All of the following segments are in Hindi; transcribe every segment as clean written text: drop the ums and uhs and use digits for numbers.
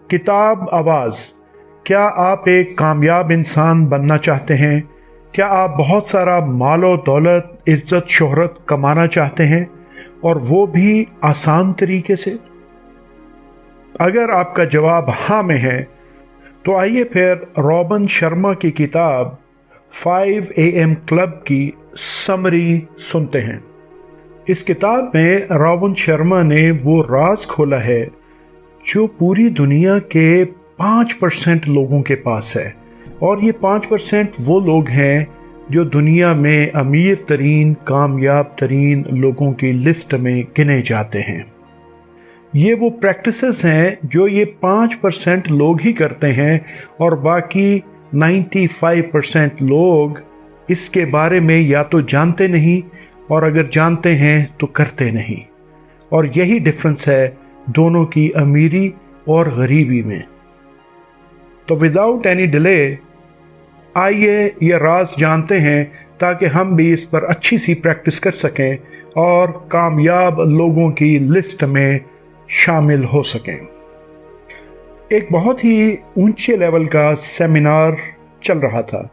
किताब आवाज़। क्या आप एक कामयाब इंसान बनना चाहते हैं? क्या आप बहुत सारा मालो दौलत, इज्जत, शोहरत कमाना चाहते हैं, और वो भी आसान तरीके से? अगर आपका जवाब हाँ में है तो आइए फिर रॉबिन शर्मा की किताब 5 AM क्लब की समरी सुनते हैं। इस किताब में रॉबिन शर्मा ने वो राज खोला है जो पूरी दुनिया के 5% लोगों के पास है, और ये 5% वो लोग हैं जो दुनिया में अमीर तरीन, कामयाब तरीन लोगों की लिस्ट में गिने जाते हैं। ये वो प्रैक्टिसेस हैं जो ये 5% लोग ही करते हैं, और बाकी 95% लोग इसके बारे में या तो जानते नहीं, और अगर जानते हैं तो करते नहीं। और यही डिफरेंस है दोनों की अमीरी और गरीबी में। तो विदाउट एनी डिले आइए ये राज जानते हैं, ताकि हम भी इस पर अच्छी सी प्रैक्टिस कर सकें और कामयाब लोगों की लिस्ट में शामिल हो सकें। एक बहुत ही ऊंचे लेवल का सेमिनार चल रहा था,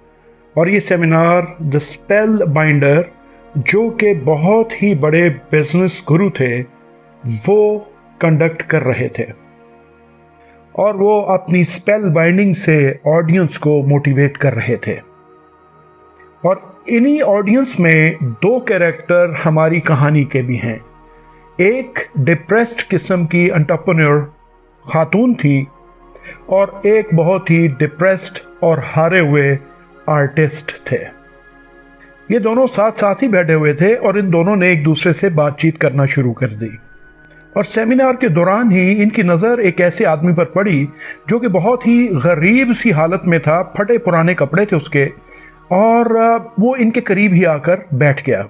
और ये सेमिनार द स्पेल बाइंडर, जो कि बहुत ही बड़े बिजनेस गुरु थे, वो कंडक्ट कर रहे थे, और वो अपनी स्पेल बाइंडिंग से ऑडियंस को मोटिवेट कर रहे थे। और इन्हीं ऑडियंस में दो कैरेक्टर हमारी कहानी के भी हैं। एक डिप्रेस्ड किस्म की एंटरप्रेन्योर खातून थी, और एक बहुत ही डिप्रेस्ड और हारे हुए आर्टिस्ट थे। ये दोनों साथ साथ ही बैठे हुए थे, और इन दोनों ने एक दूसरे से बातचीत करना शुरू कर दी। और सेमिनार के दौरान ही इनकी नज़र एक ऐसे आदमी पर पड़ी जो कि बहुत ही गरीब सी हालत में था, फटे पुराने कपड़े थे उसके, और वो इनके करीब ही आकर बैठ गया।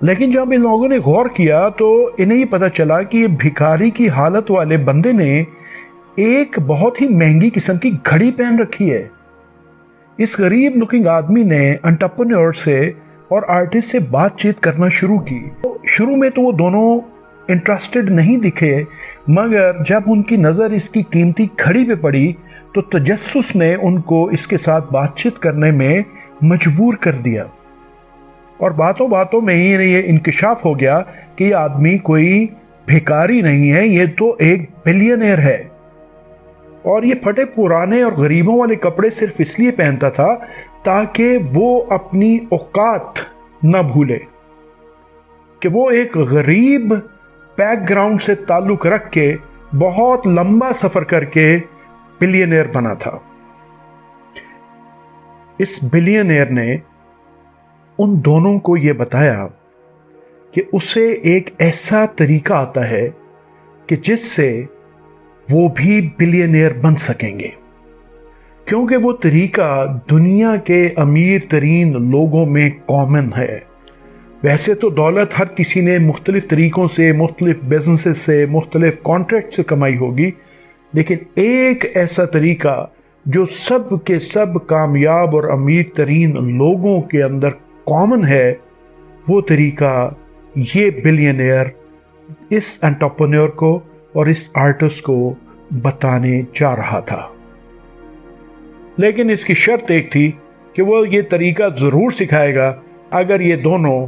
लेकिन जब इन लोगों ने गौर किया तो इन्हें ये पता चला कि ये भिखारी की हालत वाले बंदे ने एक बहुत ही महंगी किस्म की घड़ी पहन रखी है। इस गरीब लुकिंग आदमी ने एंटरप्रेन्योर से और आर्टिस्ट से बातचीत करना शुरू की। तो शुरू में तो वो दोनों इंटरेस्टेड नहीं दिखे, मगर जब उनकी नज़र इसकी कीमती घड़ी पे पड़ी तो तजस्सुस ने उनको इसके साथ बातचीत करने में मजबूर कर दिया। और बातों बातों में ही ये इंकिशाफ हो गया कि ये आदमी कोई भिखारी नहीं है, ये तो एक बिलियनर है। और ये फटे पुराने और गरीबों वाले कपड़े सिर्फ इसलिए पहनता था ताकि वो अपनी औकात न भूले, कि वो एक गरीब बैकग्राउंड से ताल्लुक रख के बहुत लंबा सफर करके बिलियनर बना था। इस बिलियनर ने उन दोनों को यह बताया कि उसे एक ऐसा तरीका आता है कि जिससे वो भी बिलियनर बन सकेंगे, क्योंकि वो तरीका दुनिया के अमीर तरीन लोगों में कॉमन है। वैसे तो दौलत हर किसी ने मुख्तलिफ तरीकों से, मुख्तलिफ बिजनेसेस से, मुख्तलिफ कॉन्ट्रैक्ट से कमाई होगी, लेकिन एक ऐसा तरीका जो सब के सब कामयाब और अमीर तरीन लोगों के अंदर कॉमन है, वो तरीका ये बिलियनर इस एंटरप्रेन्योर को और इस आर्टिस्ट को बताने जा रहा था। लेकिन इसकी शर्त एक थी कि वो ये तरीका ज़रूर सिखाएगा अगर ये दोनों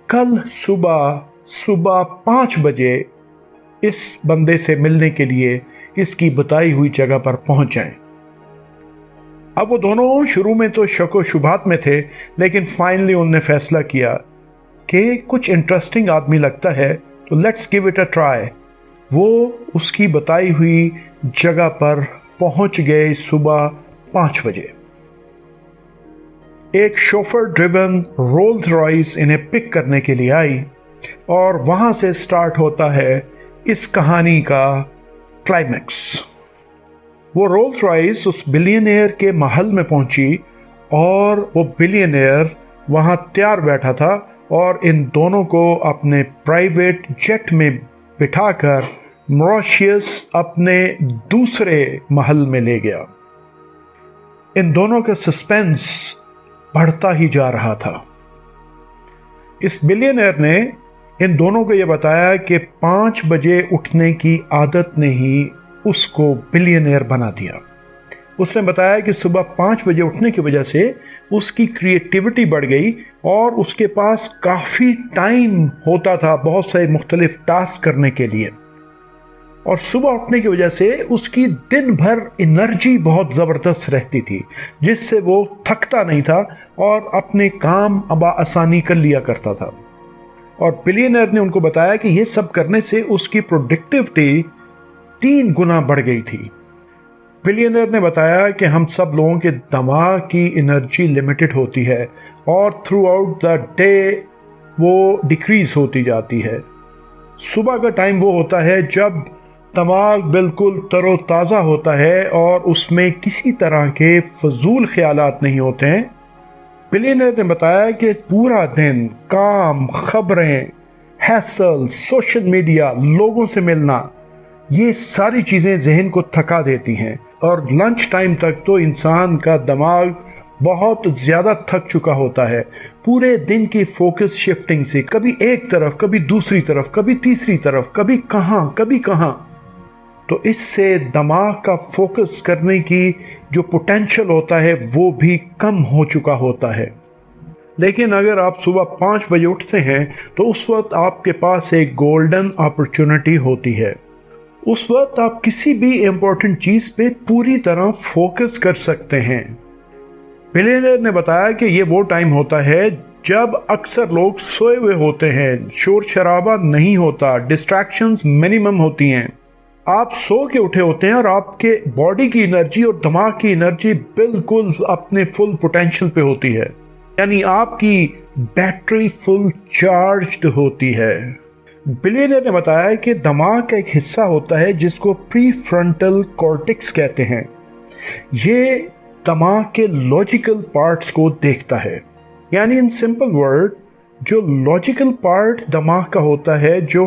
कल सुबह 5 बजे इस बंदे से मिलने के लिए इसकी बताई हुई जगह पर पहुंच जाएं। अब वो दोनों शुरू में तो शक व शुबात में थे, लेकिन फाइनली उन्होंने फैसला किया कि कुछ इंटरेस्टिंग आदमी लगता है, तो let's give it a try. वो उसकी बताई हुई जगह पर पहुंच गए सुबह 5 बजे। एक शोफर ड्रिवन रोल्स रॉयस इन्हें पिक करने के लिए आई, और वहां से स्टार्ट होता है इस कहानी का क्लाइमैक्स। वो रोल्स रॉयस उस बिलियनर के महल में पहुंची, और वो बिलियनर वहां तैयार बैठा था, और इन दोनों को अपने प्राइवेट जेट में बिठाकर मॉरिशस अपने दूसरे महल में ले गया। इन दोनों का सस्पेंस बढ़ता ही जा रहा था। इस बिलियनर ने इन दोनों को यह बताया कि 5 बजे उठने की आदत ने ही उसको बिलियनियर बना दिया। उसने बताया कि सुबह 5 बजे उठने की वजह से उसकी क्रिएटिविटी बढ़ गई और उसके पास काफ़ी टाइम होता था बहुत सारे मुख्तलिफ टास्क करने के लिए। और सुबह उठने की वजह से उसकी दिन भर एनर्जी बहुत ज़बरदस्त रहती थी, जिससे वो थकता नहीं था और अपने काम आसानी कर लिया करता था। और बिलियनर ने उनको बताया कि ये सब करने से उसकी प्रोडक्टिविटी 3 गुना बढ़ गई थी। बिलियनर ने बताया कि हम सब लोगों के दिमाग की एनर्जी लिमिटेड होती है और थ्रू आउट द डे वो डिक्रीज होती जाती है। सुबह का टाइम वो होता है जब दिमाग बिल्कुल तरोताज़ा होता है और उसमें किसी तरह के फजूल ख्यालात नहीं होते हैं। बिलियनर ने बताया कि पूरा दिन काम, खबरें, हैसल, सोशल मीडिया, लोगों से मिलना, ये सारी चीज़ें जहन को थका देती हैं और लंच टाइम तक तो इंसान का दिमाग बहुत ज़्यादा थक चुका होता है। पूरे दिन की फोकस शिफ्टिंग से कभी एक तरफ, कभी दूसरी तरफ, कभी तीसरी तरफ, कभी कहाँ, तो इससे दिमाग का फोकस करने की जो पोटेंशियल होता है वो भी कम हो चुका होता है। लेकिन अगर आप सुबह 5 बजे उठते हैं तो उस वक्त आपके पास एक गोल्डन अपॉर्चुनिटी होती है। उस वक्त आप किसी भी इम्पोर्टेंट चीज़ पे पूरी तरह फोकस कर सकते हैं। बिलियनर ने बताया कि ये वो टाइम होता है जब अक्सर लोग सोए हुए होते हैं, शोर शराबा नहीं होता, डिस्ट्रैक्शंस मिनिमम होती हैं। आप सो के उठे होते हैं और आपके बॉडी की एनर्जी और दिमाग की एनर्जी बिल्कुल अपने फुल पोटेंशियल पे होती है, यानी आपकी बैटरी फुल चार्ज्ड होती है। बिलियनर ने बताया कि दिमाग का एक हिस्सा होता है जिसको प्री फ्रंटल कॉर्टेक्स कहते हैं। ये दिमाग के लॉजिकल पार्ट्स को देखता है, यानी इन सिंपल वर्ड जो लॉजिकल पार्ट दिमाग का होता है, जो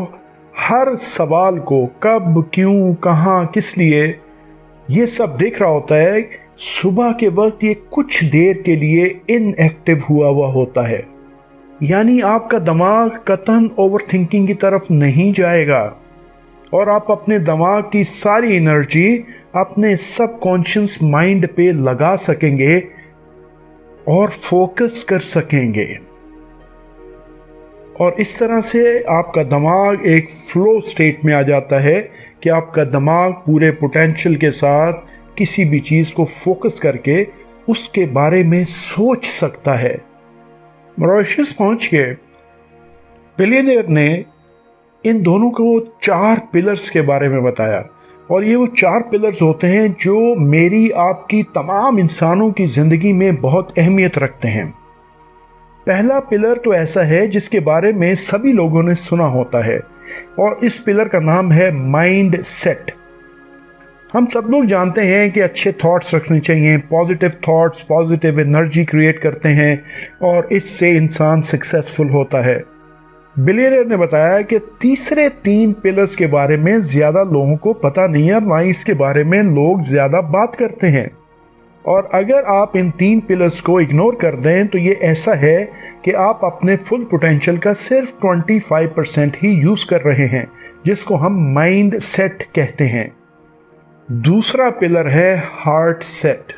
हर सवाल को कब, क्यों, कहाँ, किस लिए, ये सब देख रहा होता है, सुबह के वक्त ये कुछ देर के लिए इनएक्टिव हुआ होता है। यानी आपका दिमाग कतन ओवर थिंकिंग की तरफ नहीं जाएगा और आप अपने दिमाग की सारी एनर्जी अपने सबकॉन्शियस माइंड पे लगा सकेंगे और फोकस कर सकेंगे। और इस तरह से आपका दिमाग एक फ्लो स्टेट में आ जाता है कि आपका दिमाग पूरे पोटेंशियल के साथ किसी भी चीज़ को फोकस करके उसके बारे में सोच सकता है। मॉरिशस पहुंच के बिलियनियर ने इन दोनों को 4 पिलर्स के बारे में बताया और ये वो 4 पिलर्स होते हैं जो मेरी आपकी तमाम इंसानों की ज़िंदगी में बहुत अहमियत रखते हैं। पहला पिलर तो ऐसा है जिसके बारे में सभी लोगों ने सुना होता है और इस पिलर का नाम है माइंड सेट। हम सब लोग जानते हैं कि अच्छे थॉट्स रखने चाहिए, positive thoughts positive energy create करते हैं और इससे इंसान सक्सेसफुल होता है। बिलियनियर ने बताया कि तीसरे 3 पिलर्स के बारे में ज़्यादा लोगों को पता नहीं है और ना ही इसके बारे में लोग ज़्यादा बात करते हैं। और अगर आप इन 3 पिलर्स को इग्नोर कर दें तो ये ऐसा है कि आप अपने फुल पोटेंशियल का सिर्फ 25% ही यूज़ कर रहे हैं, जिसको हम माइंड सेट कहते हैं। दूसरा पिलर है हार्ट सेट।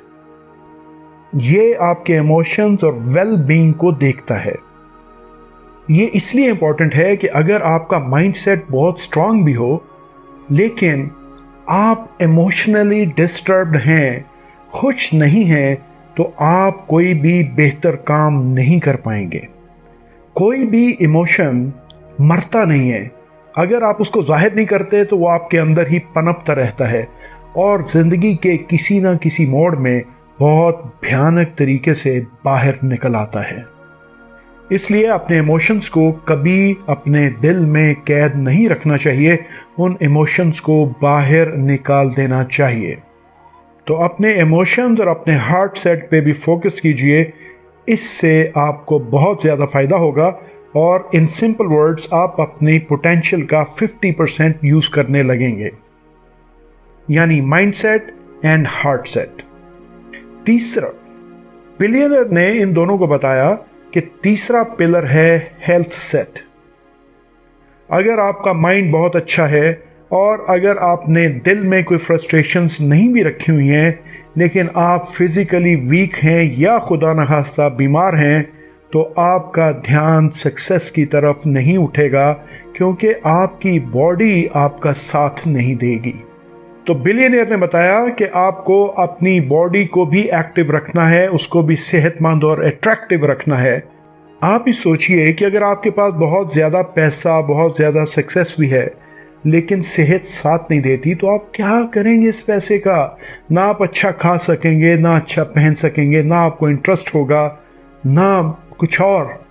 ये आपके इमोशंस और वेल बीइंग को देखता है। ये इसलिए इम्पोर्टेंट है कि अगर आपका माइंड सेट बहुत स्ट्रांग भी हो लेकिन आप इमोशनली डिस्टर्ब्ड हैं, खुश नहीं हैं, तो आप कोई भी बेहतर काम नहीं कर पाएंगे। कोई भी इमोशन मरता नहीं है, अगर आप उसको जाहिर नहीं करते तो वो आपके अंदर ही पनपता रहता है और ज़िंदगी के किसी ना किसी मोड़ में बहुत भयानक तरीके से बाहर निकल आता है। इसलिए अपने इमोशंस को कभी अपने दिल में कैद नहीं रखना चाहिए, उन इमोशंस को बाहर निकाल देना चाहिए। तो अपने इमोशंस और अपने हार्ट सेट पे भी फोकस कीजिए, इससे आपको बहुत ज़्यादा फ़ायदा होगा और इन सिंपल वर्ड्स आप अपनी पोटेंशियल का 50% यूज़ करने लगेंगे, यानी mind set and heart set. तीसरा, बिलियनियर ने इन दोनों को बताया कि तीसरा पिलर है हेल्थ सेट। अगर आपका माइंड बहुत अच्छा है, और अगर आपने दिल में कोई फ्रस्ट्रेशंस नहीं भी रखी हुई हैं, लेकिन आप फिज़िकली वीक हैं या खुदा न खास्ता बीमार हैं, तो आपका ध्यान सक्सेस की तरफ नहीं उठेगा, क्योंकि आपकी बॉडी आपका साथ नहीं देगी। तो बिलियनियर ने बताया कि आपको अपनी बॉडी को भी एक्टिव रखना है, उसको भी सेहतमंद और अट्रैक्टिव रखना है। आप ही सोचिए कि अगर आपके पास बहुत ज़्यादा पैसा, बहुत ज़्यादा सक्सेस भी है, लेकिन सेहत साथ नहीं देती, तो आप क्या करेंगे इस पैसे का? ना आप अच्छा खा सकेंगे, ना अच्छा पहन सकेंगे, ना आपको इंटरेस्ट होगा, ना कुछ और।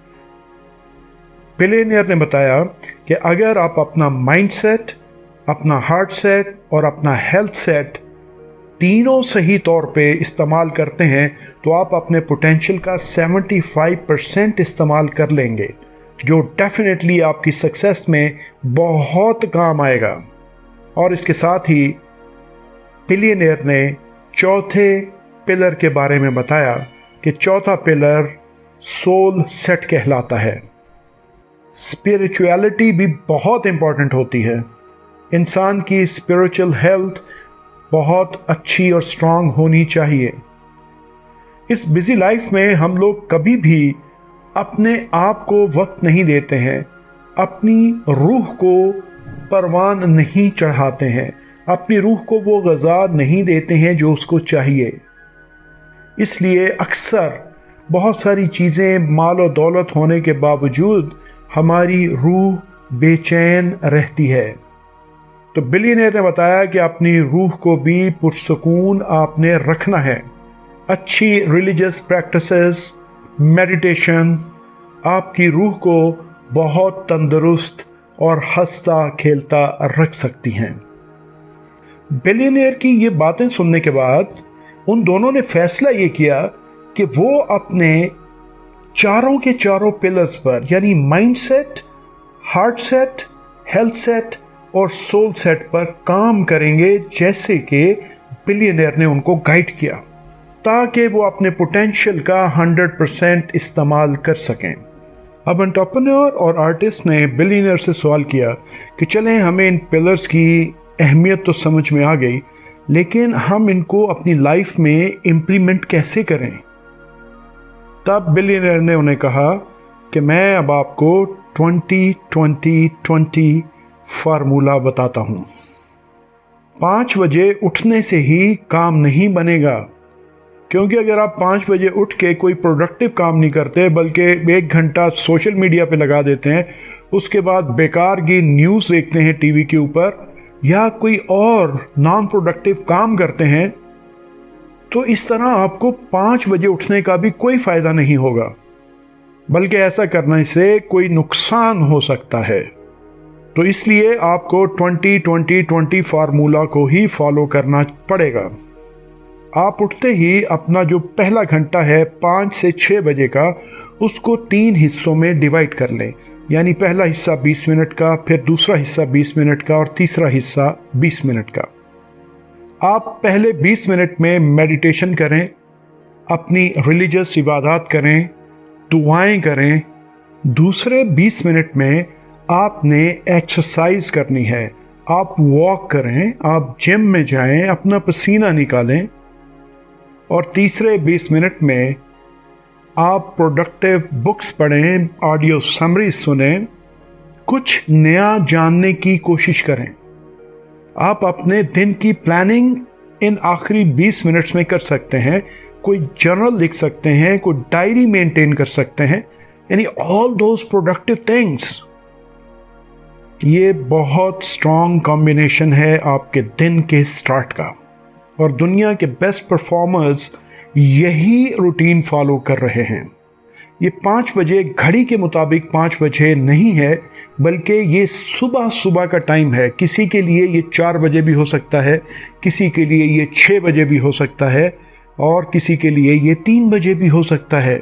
बिलियनियर ने बताया कि अगर आप अपना माइंड सेट, अपना हार्ट सेट और अपना हेल्थ सेट तीनों सही तौर पे इस्तेमाल करते हैं, तो आप अपने पोटेंशियल का 75% इस्तेमाल कर लेंगे, जो डेफिनेटली आपकी सक्सेस में बहुत काम आएगा। और इसके साथ ही बिलियनियर ने चौथे पिलर के बारे में बताया कि चौथा पिलर सोल सेट कहलाता है। स्पिरिचुअलिटी भी बहुत इंपॉर्टेंट होती है। इंसान की स्पिरिचुअल हेल्थ बहुत अच्छी और स्ट्रांग होनी चाहिए। इस बिजी लाइफ में हम लोग कभी भी अपने आप को वक्त नहीं देते हैं, अपनी रूह को परवान नहीं चढ़ाते हैं, अपनी रूह को वो ग़िज़ा नहीं देते हैं जो उसको चाहिए। इसलिए अक्सर बहुत सारी चीज़ें, माल और दौलत होने के बावजूद हमारी रूह बेचैन रहती है। तो बिलियनियर ने बताया कि अपनी रूह को भी पुरसुकून आपने रखना है। अच्छी रिलीजियस प्रैक्टिसेस, मेडिटेशन आपकी रूह को बहुत तंदुरुस्त और हंसता खेलता रख सकती हैं। बिलियनियर की ये बातें सुनने के बाद उन दोनों ने फैसला ये किया कि वो अपने चारों के चारों पिलर्स पर, यानी mind set, heart set, health set और सोल सेट पर काम करेंगे, जैसे कि बिलियनियर ने उनको गाइड किया, ताकि वो अपने पोटेंशियल का 100% इस्तेमाल कर सकें। अब एंटरप्रेन्योर और आर्टिस्ट ने बिलियनियर से सवाल किया कि चलें, हमें इन पिलर्स की अहमियत तो समझ में आ गई, लेकिन हम इनको अपनी लाइफ में इम्प्लीमेंट कैसे करें? तब बिलियनियर ने उन्हें कहा कि मैं अब आपको 20-20-20 फार्मूला बताता हूँ। 5 बजे उठने से ही काम नहीं बनेगा, क्योंकि अगर आप 5 बजे उठ के कोई प्रोडक्टिव काम नहीं करते, बल्कि 1 घंटा सोशल मीडिया पे लगा देते हैं, उसके बाद बेकार की न्यूज़ देखते हैं टीवी के ऊपर, या कोई और नॉन प्रोडक्टिव काम करते हैं, तो इस तरह आपको 5 बजे उठने का भी कोई फ़ायदा नहीं होगा, बल्कि ऐसा करने से कोई नुकसान हो सकता है। तो इसलिए आपको 20-20-20 फार्मूला को ही फॉलो करना पड़ेगा। आप उठते ही अपना जो पहला घंटा है 5 से 6 बजे का, उसको 3 हिस्सों में डिवाइड कर लें। यानी पहला हिस्सा 20 मिनट का, फिर दूसरा हिस्सा 20 मिनट का और तीसरा हिस्सा 20 मिनट का। आप पहले 20 मिनट में मेडिटेशन करें, अपनी रिलीजियस इबादत करें, दुआएं करें। दूसरे 20 मिनट में आपने एक्सरसाइज करनी है, आप वॉक करें, आप जिम में जाएं, अपना पसीना निकालें। और तीसरे 20 मिनट में आप प्रोडक्टिव बुक्स पढ़ें, ऑडियो समरी सुनें, कुछ नया जानने की कोशिश करें। आप अपने दिन की प्लानिंग इन आखिरी 20 मिनट्स में कर सकते हैं। कोई जर्नल लिख सकते हैं, कोई डायरी मेंटेन कर सकते हैं, यानी ऑल दोज प्रोडक्टिव थिंग्स। ये बहुत स्ट्रॉन्ग कॉम्बिनेशन है आपके दिन के स्टार्ट का, और दुनिया के बेस्ट परफॉर्मर्स यही रूटीन फॉलो कर रहे हैं। ये 5 बजे घड़ी के मुताबिक 5 बजे नहीं है, बल्कि ये सुबह सुबह का टाइम है। किसी के लिए ये 4 बजे भी हो सकता है, किसी के लिए ये 6 बजे भी हो सकता है, और किसी के लिए ये 3 बजे भी हो सकता है।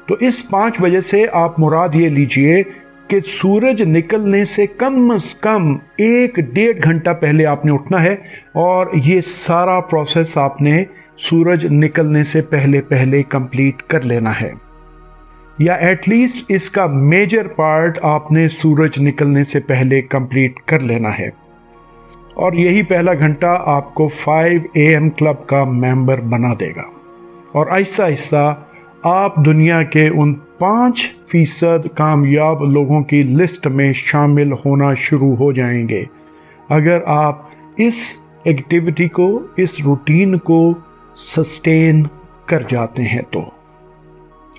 तो इस 5 बजे से आप मुराद ये लीजिए कि सूरज निकलने से कम से कम 1-1.5 घंटा पहले आपने उठना है, और ये सारा प्रोसेस आपने सूरज निकलने से पहले पहले कंप्लीट कर लेना है, या एटलीस्ट इसका मेजर पार्ट आपने सूरज निकलने से पहले कंप्लीट कर लेना है। और यही पहला घंटा आपको 5 AM क्लब का मेंबर बना देगा और आहिस्ता आहिस्ता आप दुनिया के उन 5% कामयाब लोगों की लिस्ट में शामिल होना शुरू हो जाएंगे अगर आप इस एक्टिविटी को, इस रूटीन को सस्टेन कर जाते हैं तो।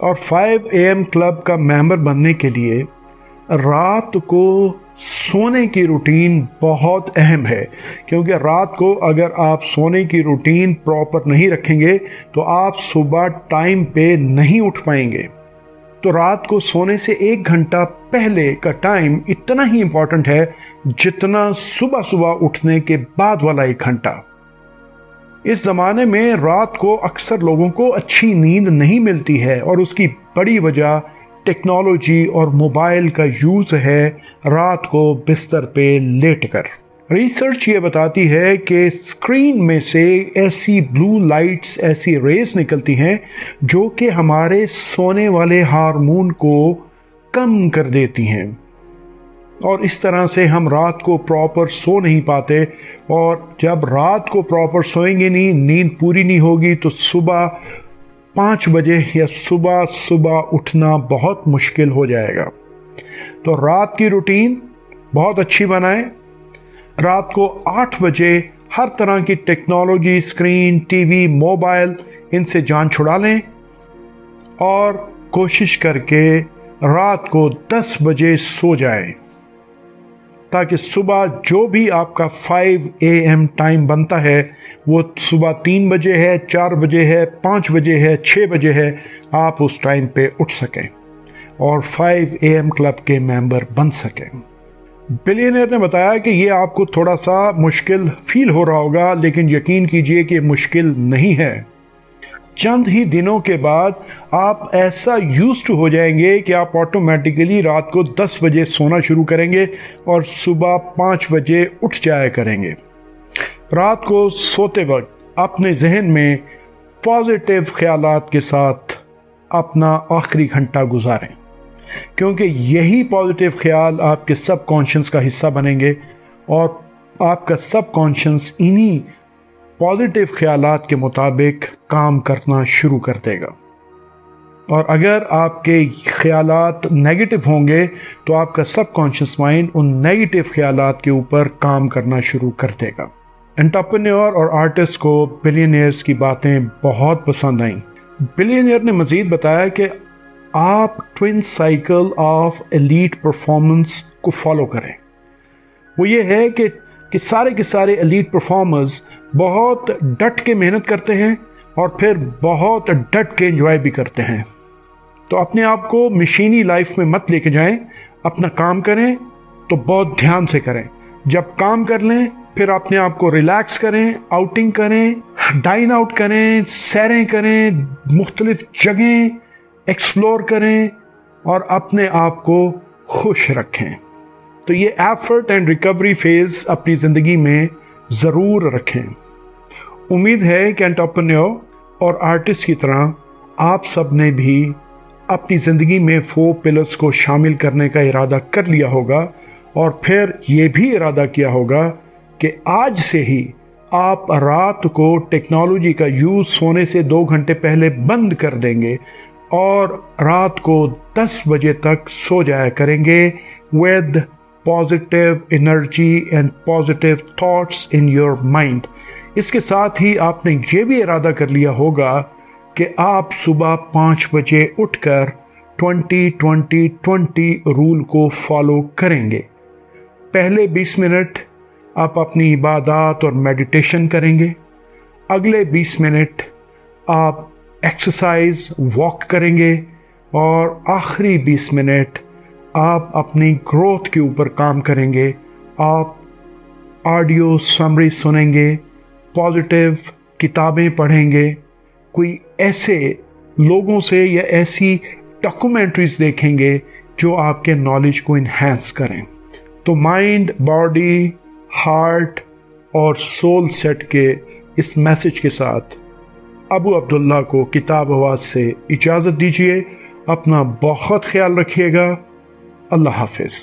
और 5 AM क्लब का मेंबर बनने के लिए रात को सोने की रूटीन बहुत अहम है, क्योंकि रात को अगर आप सोने की रूटीन प्रॉपर नहीं रखेंगे तो आप सुबह टाइम पे नहीं उठ पाएंगे। तो रात को सोने से 1 घंटा पहले का टाइम इतना ही इम्पोर्टेंट है जितना सुबह सुबह उठने के बाद वाला 1 घंटा। इस ज़माने में रात को अक्सर लोगों को अच्छी नींद नहीं मिलती है और उसकी बड़ी वजह टेक्नोलॉजी और मोबाइल का यूज़ है रात को बिस्तर पे लेटकर। रिसर्च ये बताती है कि स्क्रीन में से ऐसी ब्लू लाइट्स, ऐसी रेज निकलती हैं जो कि हमारे सोने वाले हार्मोन को कम कर देती हैं और इस तरह से हम रात को प्रॉपर सो नहीं पाते। और जब रात को प्रॉपर सोएंगे नहीं, नींद पूरी नहीं होगी, तो सुबह 5 बजे या सुबह उठना बहुत मुश्किल हो जाएगा। तो रात की रूटीन बहुत अच्छी बनाएं। रात को 8 बजे हर तरह की टेक्नोलॉजी, स्क्रीन, टीवी, मोबाइल, इनसे जान छुड़ा लें और कोशिश करके रात को 10 बजे सो जाएं, ताकि सुबह जो भी आपका 5 AM टाइम बनता है वो सुबह 3 बजे है, 4 बजे है, 5 बजे है, 6 बजे है, आप उस टाइम पे उठ सकें और 5 AM क्लब के मेंबर बन सकें। बिलियनियर ने बताया कि ये आपको थोड़ा सा मुश्किल फील हो रहा होगा, लेकिन यकीन कीजिए कि मुश्किल नहीं है। चंद ही दिनों के बाद आप ऐसा यूज्ड टू हो जाएंगे कि आप ऑटोमेटिकली रात को 10 बजे सोना शुरू करेंगे और सुबह 5 बजे उठ जाया करेंगे। रात को सोते वक्त अपने जहन में पॉजिटिव ख्यालात के साथ अपना आखिरी घंटा गुजारें, क्योंकि यही पॉजिटिव ख्याल आपके सबकॉन्शियस का हिस्सा बनेंगे और आपका सबकॉन्शियस इन्हीं पॉजिटिव ख्यालात के मुताबिक काम करना शुरू कर देगा। और अगर आपके ख्यालात नेगेटिव होंगे तो आपका सबकॉन्शियस माइंड उन नेगेटिव ख्यालात के ऊपर काम करना शुरू कर देगा। एंटरप्रेन्योर और आर्टिस्ट को बिलियनियर्स की बातें बहुत पसंद आईं। बिलियनियर ने मज़ीद बताया कि आप twin cycle of elite performance को फॉलो करें। वो ये है कि सारे के सारे एलीट परफॉर्मर्स बहुत डट के मेहनत करते हैं और फिर बहुत डट के एंजॉय भी करते हैं। तो अपने आप को मशीनी लाइफ में मत लेके जाएं। अपना काम करें तो बहुत ध्यान से करें। जब काम कर लें फिर अपने आप को रिलैक्स करें, आउटिंग करें, डाइन आउट करें, सैरें करें, मुख्तलिफ जगहें एक्सप्लोर करें और अपने आप को खुश रखें। तो ये एफर्ट एंड रिकवरी फेज़ अपनी ज़िंदगी में ज़रूर रखें। उम्मीद है कि एंटरप्रेन्योर और आर्टिस्ट की तरह आप सब ने भी अपनी ज़िंदगी में 4 पिलर्स को शामिल करने का इरादा कर लिया होगा और फिर ये भी इरादा किया होगा कि आज से ही आप रात को टेक्नोलॉजी का यूज़ सोने से 2 घंटे पहले बंद कर देंगे और रात को 10 बजे तक सो जाया करेंगे with positive energy and positive thoughts in your mind. इसके साथ ही आपने ये भी इरादा कर लिया होगा कि आप सुबह 5 बजे उठकर 20-20-20 रूल को फॉलो करेंगे। पहले 20 मिनट आप अपनी इबादत और मेडिटेशन करेंगे, अगले 20 मिनट आप एक्सरसाइज वॉक करेंगे और आखिरी 20 मिनट आप अपनी ग्रोथ के ऊपर काम करेंगे। आप ऑडियो समरी सुनेंगे, पॉजिटिव किताबें पढ़ेंगे, कोई ऐसे लोगों से या ऐसी डॉक्यूमेंट्रीज देखेंगे जो आपके नॉलेज को इन्हेंस करें। तो माइंड, बॉडी, हार्ट और सोल सेट के इस मैसेज के साथ अबू अब्दुल्ला को किताब आवाज़ से इजाज़त दीजिए। अपना बहुत ख्याल रखिएगा। अल्लाह हाफिज़।